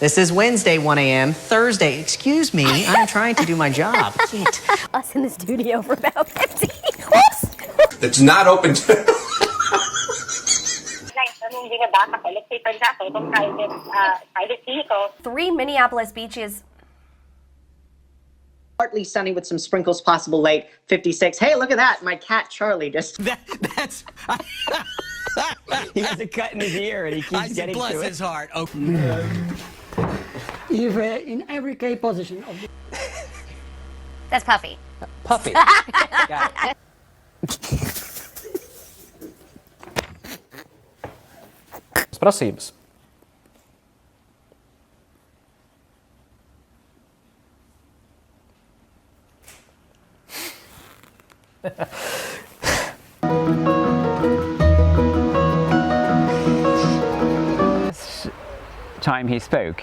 This is Wednesday, 1 a.m. Thursday, excuse me, I'm trying to do my job. Us in the studio for about 50. Whoops! It's not open to... Let's say, for example, itong private vehicle. 3 Minneapolis beaches. Partly sunny with some sprinkles possible late, 56. Hey, look at that, my cat Charlie just... That's... He has a cut in his ear and he keeps getting bless to it. his heart. Oh. If in every K position of the That's Puffy. Puffy. Got it. Prasības. Time he spoke in